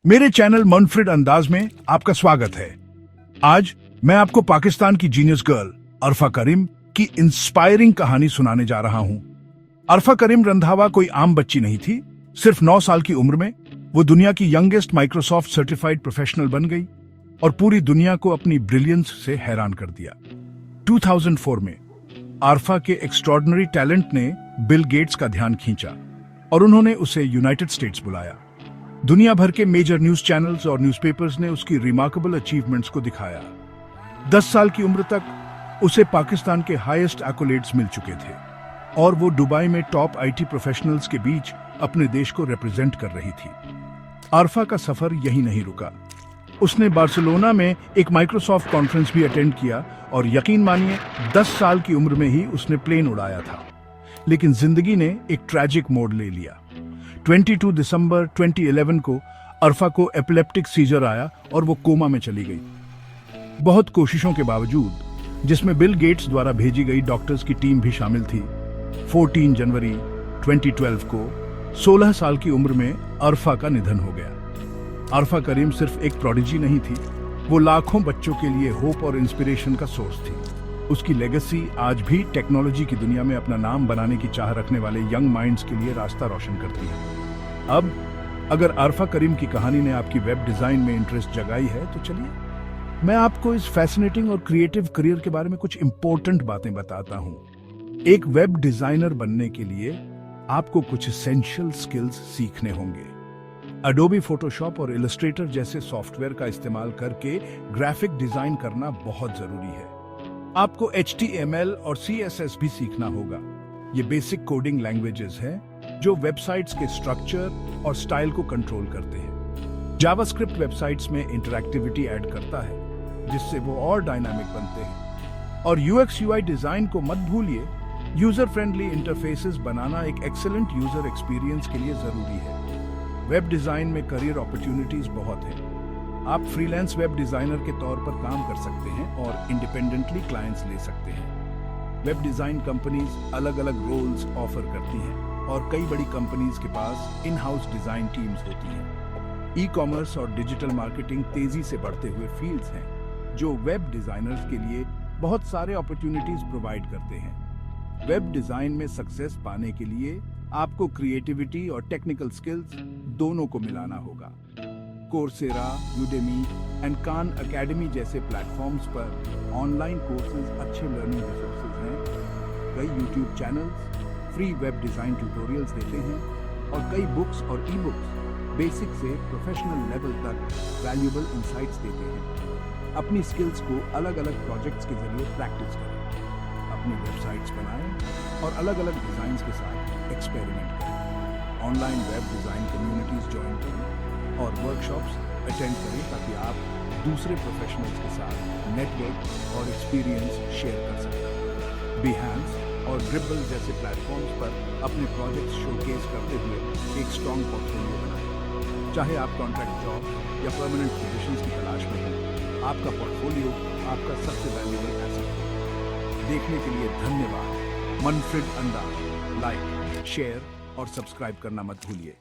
मेरे चैनल मनफ्रिड अंदाज में आपका स्वागत है। आज मैं आपको पाकिस्तान की जीनियस गर्ल अरफा करीम की इंस्पायरिंग कहानी सुनाने जा रहा हूं। अरफा करीम रंधावा कोई आम बच्ची नहीं थी। सिर्फ 9 साल की उम्र में वो दुनिया की यंगेस्ट माइक्रोसॉफ्ट सर्टिफाइड प्रोफेशनल बन गई और पूरी दुनिया को अपनी ब्रिलियंस से हैरान कर दिया। 2004 में अरफा के एक्स्ट्रॉर्डिनरी टैलेंट ने बिल गेट्स का ध्यान खींचा और उन्होंने उसे यूनाइटेड स्टेट्स बुलाया। दुनिया भर के मेजर न्यूज चैनल्स और न्यूज़पेपर्स ने उसकी रिमार्केबल अचीवमेंट्स को दिखाया। 10 साल की उम्र तक उसे पाकिस्तान के हाईएस्ट एक्कोलेड्स मिल चुके थे और वो दुबई में टॉप आईटी प्रोफेशनल्स के बीच अपने देश को रिप्रेजेंट कर रही थी। अरफा का सफर यहीं नहीं रुका। उसने बार्सिलोना में एक माइक्रोसॉफ्ट कॉन्फ्रेंस भी अटेंड किया और यकीन मानिए 10 साल की उम्र में ही उसने प्लेन उड़ाया था। लेकिन जिंदगी ने एक ट्रैजिक मोड़ ले लिया। 22 दिसंबर 2011 को अरफा को एपिलेप्टिक सीजर आया और वो कोमा में चली गई। बहुत कोशिशों के बावजूद, जिसमें बिल गेट्स द्वारा भेजी गई डॉक्टर्स की टीम भी शामिल थी, 14 जनवरी 2012 को 16 साल की उम्र में अरफा का निधन हो गया। अरफा करीम सिर्फ एक प्रोडिजी नहीं थी, वो लाखों बच्चों के लिए होप और इंस्पिरेशन का सोर्स थी। उसकी लेगेसी आज भी टेक्नोलॉजी की दुनिया में अपना नाम बनाने की चाह रखने वाले यंग माइंड्स के लिए रास्ता रोशन करती है। अब अगर अरफा करीम की कहानी ने आपकी वेब डिजाइन में इंटरेस्ट जगाई है तो चलिए मैं आपको इस फैसिनेटिंग और क्रिएटिव करियर के बारे में कुछ इंपॉर्टेंट बातें बताता हूं। एक वेब डिजाइनर बनने के लिए आपको कुछ एसेंशियल स्किल्स सीखने होंगे। एडोबी फोटोशॉप और इलस्ट्रेटर जैसे सॉफ्टवेयर का इस्तेमाल करके ग्राफिक डिजाइन करना बहुत जरूरी है। आपको HTML और CSS भी सीखना होगा। ये बेसिक कोडिंग लैंग्वेजेस हैं जो वेबसाइट्स के स्ट्रक्चर और स्टाइल को कंट्रोल करते हैं। जावास्क्रिप्ट वेबसाइट्स में इंटरैक्टिविटी ऐड करता है जिससे वो और डायनामिक बनते हैं। और UX UI डिजाइन को मत भूलिए। यूजर फ्रेंडली इंटरफेसेस बनाना एक एक्सीलेंट यूजर एक्सपीरियंस के लिए जरूरी है। वेब डिजाइन में करियर अपॉर्चुनिटीज बहुत हैं। आप फ्रीलांस वेब डिजाइनर के तौर पर काम कर सकते हैं और इंडिपेंडेंटली क्लाइंट्स ले सकते हैं। वेब डिजाइन कंपनीज अलग अलग रोल्स ऑफर करती हैं और कई बड़ी कंपनीज के पास इन हाउस डिजाइन टीम्स होती हैं। ई-कॉमर्स और डिजिटल मार्केटिंग तेजी से बढ़ते हुए फील्ड्स हैं जो वेब डिजाइनर्स के लिए बहुत सारे अपॉर्चुनिटीज प्रोवाइड करते हैं। वेब डिजाइन में सक्सेस पाने के लिए आपको क्रिएटिविटी और टेक्निकल स्किल्स दोनों को मिलाना होगा। Coursera, Udemy and Khan academy जैसे प्लेटफॉर्म्स पर ऑनलाइन कोर्सेज अच्छे लर्निंग रिसोर्सेज हैं। कई YouTube channels free web design tutorials देते हैं और कई बुक्स और ई-बुक्स बेसिक से प्रोफेशनल लेवल तक वैल्यूएबल इंसाइट्स देते हैं। अपनी स्किल्स को अलग अलग प्रोजेक्ट्स के जरिए प्रैक्टिस करें, अपनी वेबसाइट्स बनाएं और अलग अलग डिजाइन्स के साथ एक्सपेरिमेंट करें। Online web design communities join करें और वर्कशॉप्स अटेंड करें ताकि आप दूसरे प्रोफेशनल्स के साथ नेटवर्क और एक्सपीरियंस शेयर कर सकें। Behance और Dribbble जैसे प्लेटफॉर्म्स पर अपने प्रोजेक्ट्स शोकेस करते हुए एक स्ट्रॉन्ग पोर्टफोलियो बनाएं। चाहे आप कॉन्ट्रैक्ट जॉब या परमानेंट पोजीशंस की तलाश में हो, आपका पोर्टफोलियो आपका सबसे वैल्यूएबल एसेट है। देखने के लिए धन्यवाद। मनफ्रिड अंदाज लाइक, शेयर और सब्सक्राइब करना मत भूलिए।